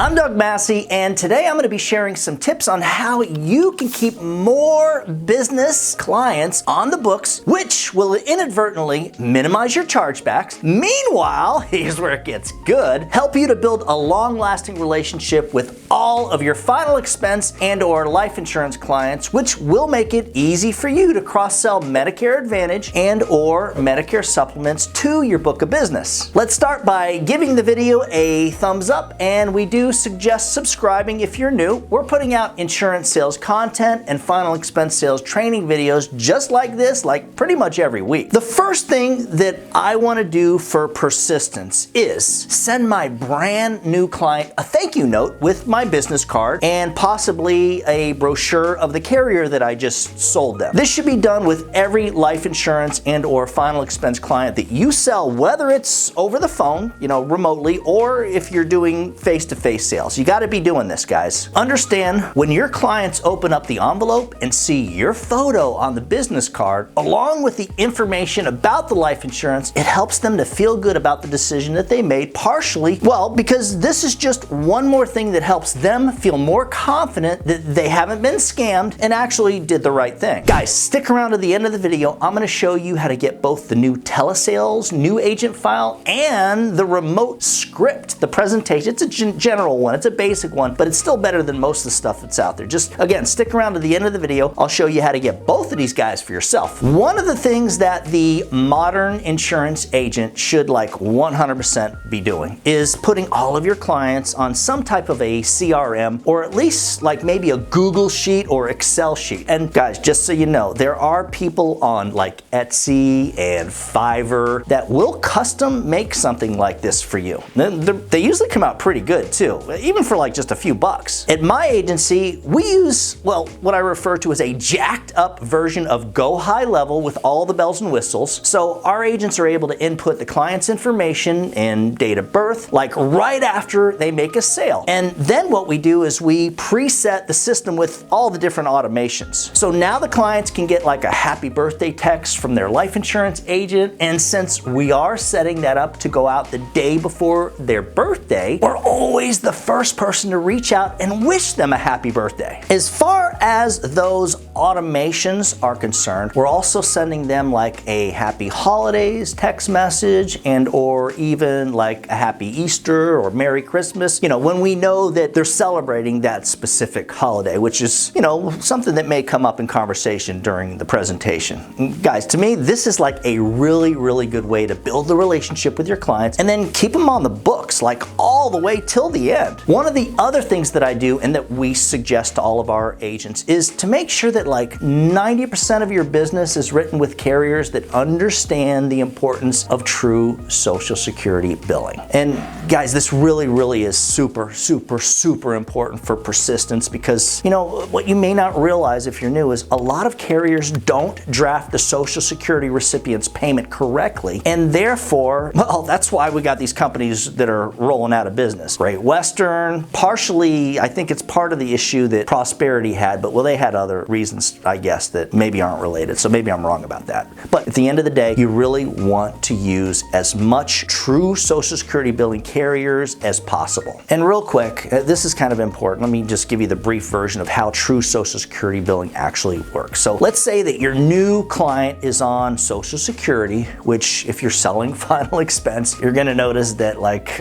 I'm Doug Massey, and today I'm going to be sharing some tips on how you can keep more business clients on the books, which will inadvertently minimize your chargebacks. Meanwhile, here's where it gets good, help you to build a long-lasting relationship with all of your final expense and or life insurance clients, which will make it easy for you to cross-sell Medicare Advantage and or Medicare supplements to your book of business. Let's start by giving the video a thumbs up, and we do suggest subscribing if you're new. We're putting out insurance sales content and final expense sales training videos just like this, like pretty much every week. The first thing that I want to do for persistence is send my brand new client a thank you note with my business card and possibly a brochure of the carrier that I just sold them. This should be done with every life insurance and or final expense client that you sell, whether it's over the phone, remotely, or if you're doing face-to-face sales. You got to be doing this, guys. Understand, when your clients open up the envelope and see your photo on the business card, along with the information about the life insurance, it helps them to feel good about the decision that they made, partially, because this is just one more thing that helps them feel more confident that they haven't been scammed and actually did the right thing. Guys, stick around to the end of the video. I'm going to show you how to get both the new telesales, new agent file, and the remote script, the presentation. It's a general one, it's a basic one, but it's still better than most of the stuff that's out there. Just, again, stick around to the end of the video. I'll show you how to get both of these guys for yourself. One of the things that the modern insurance agent should 100% be doing is putting all of your clients on some type of a CRM, or at least maybe a Google sheet or Excel sheet. And guys, just so you know, there are people on Etsy and Fiverr that will custom make something like this for you. They usually come out pretty good too, even for just a few bucks. At my agency, we use, what I refer to as a jacked up version of Go High Level with all the bells and whistles. So our agents are able to input the client's information and date of birth right after they make a sale. And then what we do is we preset the system with all the different automations. So now the clients can get a happy birthday text from their life insurance agent. And since we are setting that up to go out the day before their birthday, we're always the first person to reach out and wish them a happy birthday. As far as those automations are concerned, we're also sending them a happy holidays text message and or even a happy Easter or Merry Christmas, when we know that they're celebrating that specific holiday, which is, something that may come up in conversation during the presentation. And guys, to me, this is a really, really good way to build the relationship with your clients and then keep them on the books all the way till the end. One of the other things that I do and that we suggest to all of our agents is to make sure that 90% of your business is written with carriers that understand the importance of true Social Security billing. And guys, this really, really is super, super, super important for persistence, because what you may not realize if you're new is a lot of carriers don't draft the Social Security recipient's payment correctly, and therefore, that's why we got these companies that are rolling out of business. Great Western, partially, I think it's part of the issue that Prosperity had, but they had other reasons, I guess, that maybe aren't related, so maybe I'm wrong about that. But at the end of the day, you really want to use as much true Social Security billing carriers as possible. And real quick, this is kind of important. Let me just give you the brief version of how true Social Security billing actually works. So let's say that your new client is on Social Security, which if you're selling final expense, you're going to notice that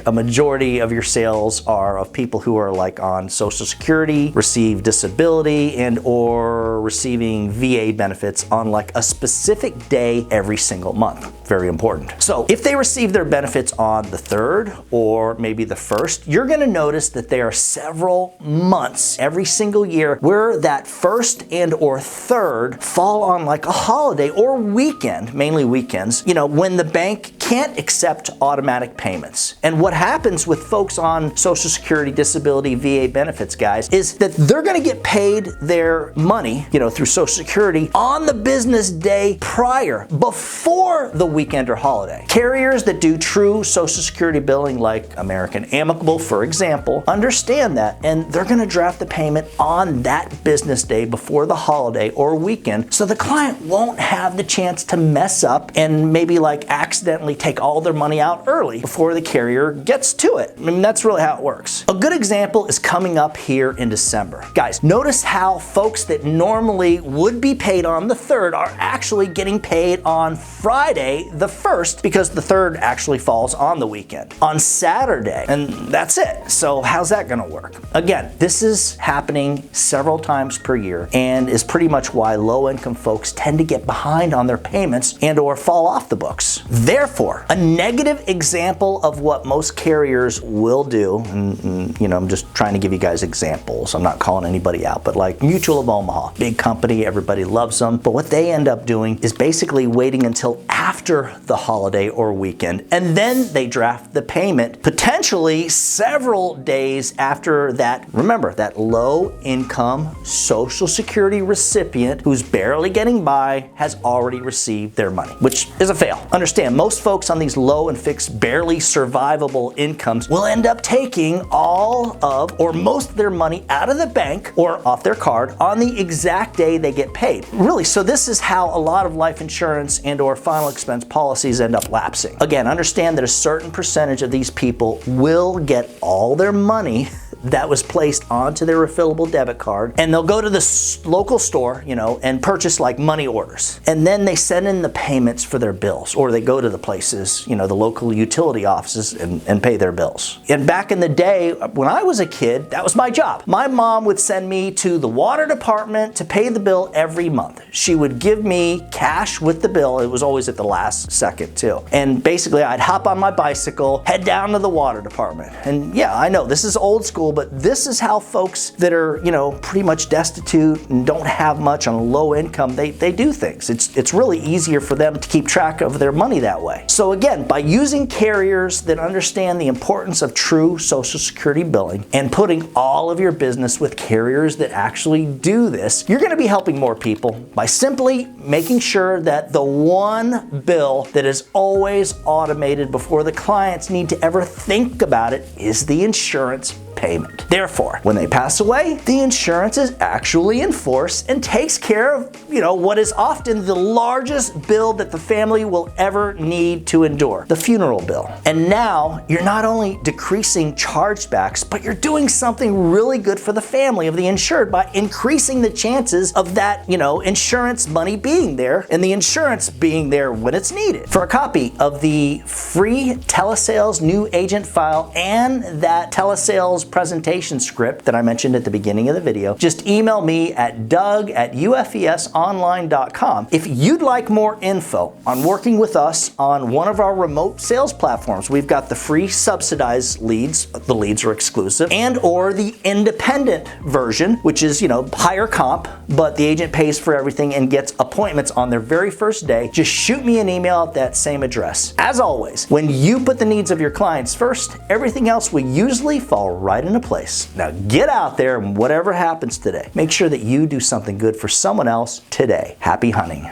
a majority of your sales are of people who are on Social Security, receive disability, and or receiving VA benefits on a specific day every single month. Very important. So if they receive their benefits on the 3rd or maybe the 1st, you're going to notice that there are several months every single year where that 1st and or 3rd fall on a holiday or weekend, mainly weekends, when the bank can't accept automatic payments. And what happens with folks on Social Security, disability, VA benefits, guys, is that they're going to get paid their money, through Social Security on the business day prior, before the weekend or holiday. Carriers that do true Social Security billing, like American Amicable, for example, understand that, and they're going to draft the payment on that business day before the holiday or weekend, so the client won't have the chance to mess up and maybe accidentally take all their money out early before the carrier gets to it. I mean, that's really how it works. A good example is coming up here in December. Guys, notice how folks that normally would be paid on the 3rd are actually getting paid on Friday the 1st because the 3rd actually falls on the weekend. On Saturday, and that's it. So how's that gonna work? Again, this is happening several times per year and is pretty much why low-income folks tend to get behind on their payments and or fall off the books. Therefore, a negative example of what most carriers will do, and you know, I'm just trying to give you guys examples. I'm not calling anybody out, but like Mutual of Omaha, big company, everybody loves them. But what they end up doing is basically waiting until after the holiday or weekend, and then they draft the payment potentially several days after that. Remember, that low income Social Security recipient who's barely getting by has already received their money, which is a fail. Understand, most folks on these low and fixed, barely survivable incomes will end up taking all of or most of their money out of the bank or off their card on the exact day they get paid. Really, so this is how a lot of life insurance and or final expense policies end up lapsing. Again, understand that a certain percentage of these people will get all their money that was placed onto their refillable debit card, and they'll go to the local store, you know, and purchase like money orders. And then they send in the payments for their bills, or they go to the places, you know, the local utility offices and pay their bills. And back in the day, when I was a kid, that was my job. My mom would send me to the water department to pay the bill every month. She would give me cash with the bill. It was always at the last second too. And basically I'd hop on my bicycle, head down to the water department. And yeah, I know this is old school, but this is how folks that are, you know, pretty much destitute and don't have much on a low income, they do things. It's really easier for them to keep track of their money that way. So again, by using carriers that understand the importance of true Social Security billing and putting all of your business with carriers that actually do this, you're going to be helping more people by simply making sure that the one bill that is always automated before the clients need to ever think about it is the insurance payment. Therefore, when they pass away, the insurance is actually in force and takes care of, you know, what is often the largest bill that the family will ever need to endure, the funeral bill. And now you're not only decreasing chargebacks, but you're doing something really good for the family of the insured by increasing the chances of that, you know, insurance money being there and the insurance being there when it's needed. For a copy of the free telesales new agent file and that telesales presentation script that I mentioned at the beginning of the video, just email me at doug@ufesonline.com. If you'd like more info on working with us on one of our remote sales platforms, we've got the free subsidized leads, the leads are exclusive, and or the independent version, which is, you know, higher comp, but the agent pays for everything and gets appointments on their very first day. Just shoot me an email at that same address. As always, when you put the needs of your clients first, everything else will usually fall right into place. Now get out there and whatever happens today, make sure that you do something good for someone else today. Happy hunting.